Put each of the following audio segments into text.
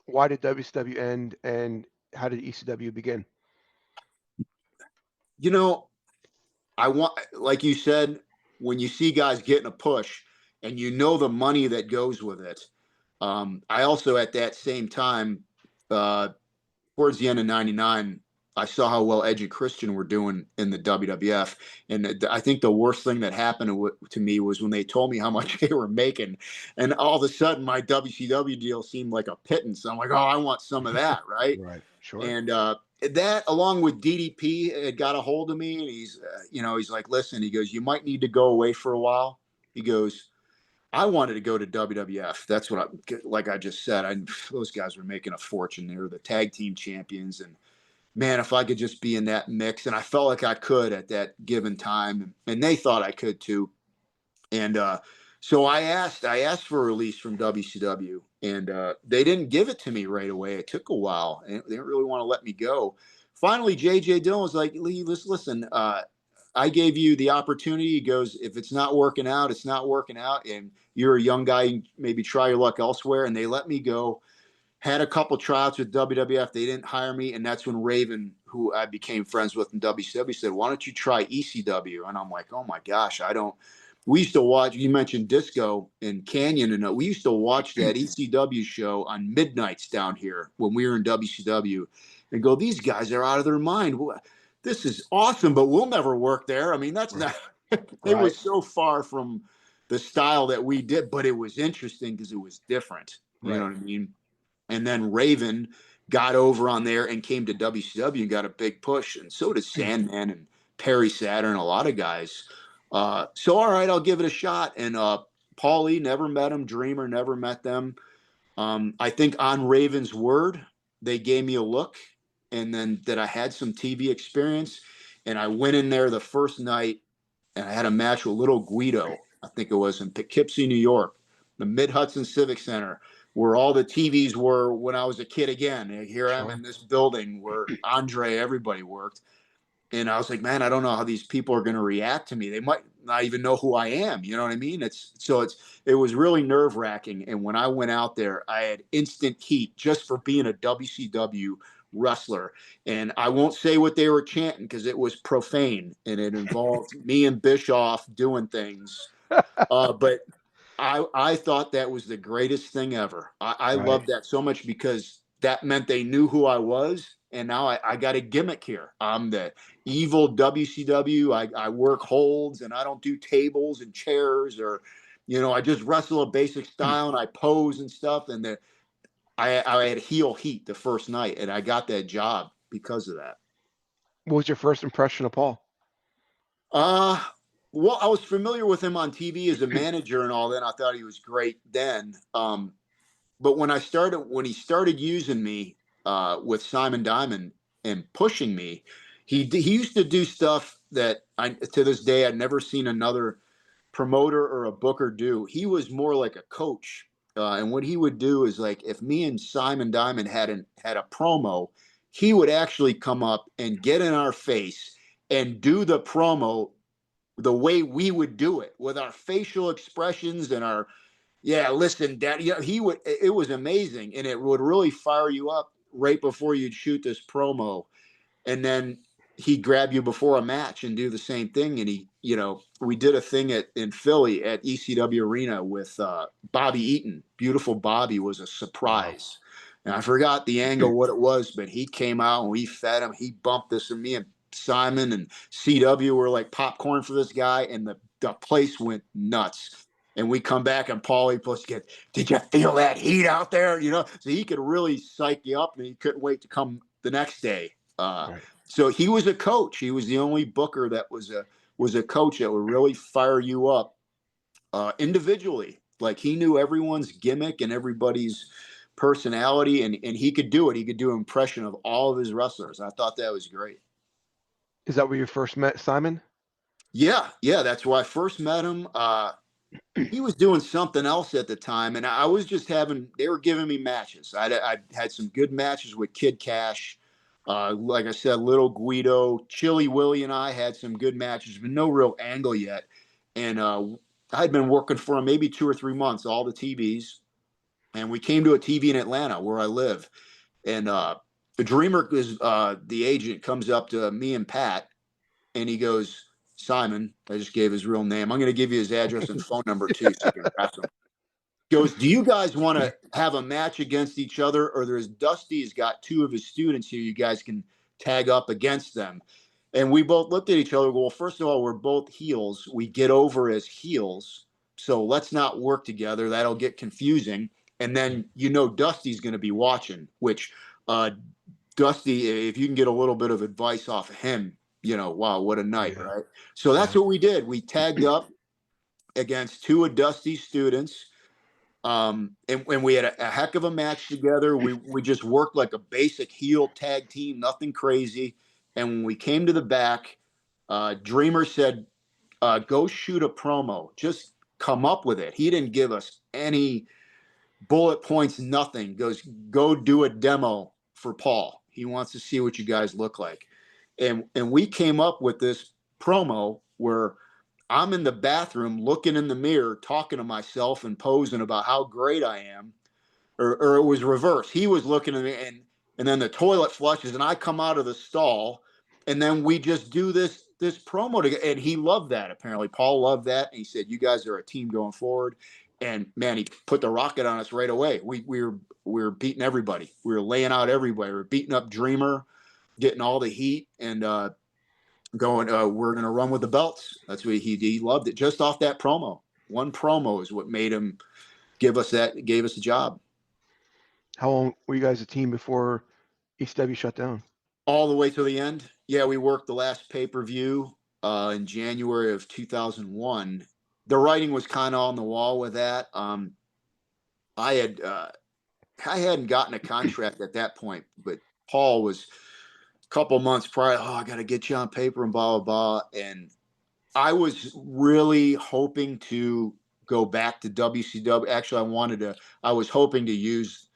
Why did WCW end, and how did ECW begin? You know, I want, like you said, when you see guys getting a push and you know the money that goes with it. I also, at that same time, uh, towards the end of '99, I saw how well Edge and Christian were doing in the WWF. And I think the worst thing that happened to me was when they told me how much they were making. And all of a sudden, my WCW deal seemed like a pittance. I'm like, oh, I want some of that, right? Right. Sure. And that, along with DDP, had got a hold of me. And he's like, listen, he goes, you might need to go away for a while. He goes, I wanted to go to WWF. That's what like I just said, those guys were making a fortune. They were the tag team champions. And man, if I could just be in that mix, and I felt like I could at that given time, and they thought I could too. And so I asked for a release from WCW, and they didn't give it to me right away. It took a while, and they didn't really want to let me go. Finally, JJ Dillon was like, Lee, listen, I gave you the opportunity. He goes, if it's not working out, it's not working out. And you're a young guy, maybe try your luck elsewhere. And they let me go. Had a couple tryouts with WWF. They didn't hire me. And that's when Raven, who I became friends with in WCW, said, why don't you try ECW? And I'm like, oh my gosh, we used to watch, you mentioned Disco in Canyon, and we used to watch that ECW show on midnights down here when we were in WCW and go, these guys are out of their mind. This is awesome, but we'll never work there. I mean, that's not, they were so far from the style that we did, but it was interesting because it was different. You know what I mean? And then Raven got over on there and came to WCW and got a big push. And so did Sandman and Perry Saturn, a lot of guys. So, all right, I'll give it a shot. And Paulie, never met him. Dreamer, never met them. I think on Raven's word, they gave me a look, and then that I had some TV experience. And I went in there the first night, and I had a match with Little Guido, I think it was, in Poughkeepsie, New York, the Mid-Hudson Civic Center, where all the TVs were when I was a kid again. And here I'm in this building where Andre, everybody worked. And I was like, man, I don't know how these people are going to react to me. They might not even know who I am. You know what I mean? It was really nerve wracking. And when I went out there, I had instant heat just for being a WCW wrestler. And I won't say what they were chanting because it was profane and it involved me and Bischoff doing things. But I thought that was the greatest thing ever. I loved that so much because that meant they knew who I was. And now I got a gimmick here. I'm the evil WCW. I work holds and I don't do tables and chairs or, I just wrestle a basic style and I pose and stuff. And I had heel heat the first night and I got that job because of that. What was your first impression of Paul? Well, I was familiar with him on TV as a manager and all that. And I thought he was great then. But when he started using me with Simon Diamond and pushing me, he used to do stuff that to this day I'd never seen another promoter or a booker do. He was more like a coach, and what he would do is, like, if me and Simon Diamond had a promo, he would actually come up and get in our face and do the promo the way we would do it with our facial expressions and our, yeah, listen, Dad. Yeah, it was amazing. And it would really fire you up right before you'd shoot this promo. And then he'd grab you before a match and do the same thing. And we did a thing in Philly at ECW Arena with Bobby Eaton. Beautiful Bobby was a surprise. Wow. And I forgot the angle, what it was, but he came out and we fed him. He bumped this, and me and Simon and CW were like popcorn for this guy. And the place went nuts. And we come back and Paulie did you feel that heat out there? So he could really psych you up, and he couldn't wait to come the next day. So he was a coach. He was the only booker that was a coach that would really fire you up individually. Like, he knew everyone's gimmick and everybody's personality, and he could do it. He could do an impression of all of his wrestlers. I thought that was great. Is that where you first met Simon? Yeah. That's where I first met him. He was doing something else at the time, and I was just they were giving me matches. I had some good matches with Kid Cash. Like I said, Little Guido, Chili Willie and I had some good matches, but no real angle yet. And I'd been working for him maybe 2 or 3 months, all the TVs. and we came to a TV in Atlanta where I live. And the Dreamer is the agent comes up to me and Pat, and he goes, Simon, I just gave his real name. I'm going to give you his address and phone number too, so you can pass him. Goes, do you guys want to have a match against each other, or there's Dusty's got two of his students here, you guys can tag up against them? And we both looked at each other. Well, first of all, we're both heels. We get over as heels, so let's not work together. That'll get confusing. And then Dusty's going to be watching. Which Dusty, if you can get a little bit of advice off of him, wow, what a night, Yeah. right? So that's what we did. We tagged up against two of Dusty's students. And we had a heck of a match together. We just worked like a basic heel tag team, nothing crazy. And when we came to the back, Dreamer said, go shoot a promo. Just come up with it. He didn't give us any bullet points, nothing. Goes, go do a demo for Paul. He wants to see what you guys look like. And we came up with this promo where I'm in the bathroom looking in the mirror, talking to myself and posing about how great I am. Or it was reverse. He was looking at me, and then the toilet flushes, and I come out of the stall, and then we just do this promo together. And he loved that. Apparently, Paul loved that. And he said, "You guys are a team going forward." And man, he put the rocket on us right away. We were beating everybody. We were laying out everybody. We were beating up Dreamer, getting all the heat, and going, we're going to run with the belts. That's what he loved it just off that promo. One promo is what made him gave us a job. How long were you guys a team before ECW shut down? All the way to the end. Yeah, we worked the last pay-per-view in January of 2001. The writing was kind of on the wall with that. I hadn't gotten a contract at that point, but Paul was a couple months prior. Oh, I got to get you on paper and blah, blah, blah. And I was really hoping to go back to WCW. Actually, I was hoping to use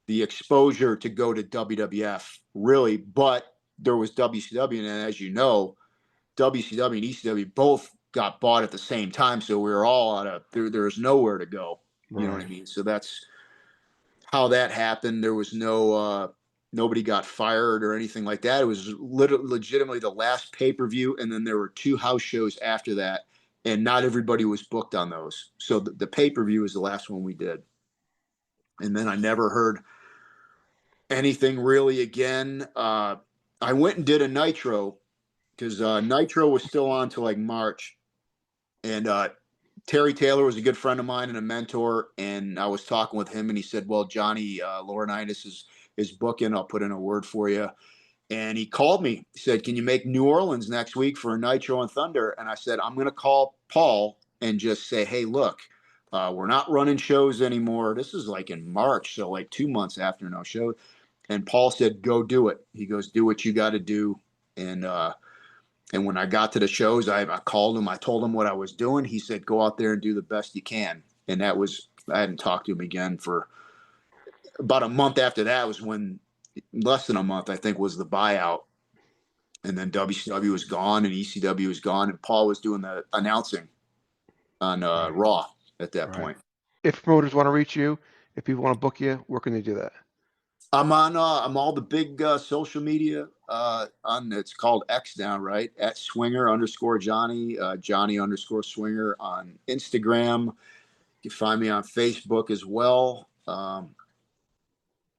the exposure to go to WWF, really, but there was WCW. And as you know, WCW and ECW both got bought at the same time. So we were all there was nowhere to go. You know what I mean? So that's how that happened. There was nobody got fired or anything like that. It was legitimately the last pay-per-view, and then there were two house shows after that, and not everybody was booked on those. So the pay-per-view was the last one we did. And then I never heard anything really again. I went and did a Nitro because Nitro was still on till like March, and Terry Taylor was a good friend of mine and a mentor, and I was talking with him, and he said, well, Johnny, Laurinaitis is booking. I'll put in a word for you. And he called me. He said, can you make New Orleans next week for a Nitro and Thunder? And I said, I'm going to call Paul and just say, hey, look, we're not running shows anymore. This is like in March, so like 2 months after no show. And Paul said, go do it. He goes, do what you got to do. And when I got to the shows, I called him. I told him what I was doing. He said, go out there and do the best you can. And I hadn't talked to him again for about a month after that. Was when, less than a month, I think, was the buyout. And then WCW was gone and ECW was gone. And Paul was doing the announcing on Raw at that point. If promoters want to reach you, if people want to book you, where can they do that? I'm on I'm all the big social media it's called X now, right? At Swinger_Johnny, Johnny_Swinger on Instagram. You can find me on Facebook as well.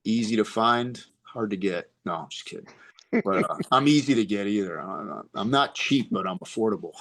Easy to find, hard to get. No, I'm just kidding. But I'm easy to get either. I'm not cheap, but I'm affordable.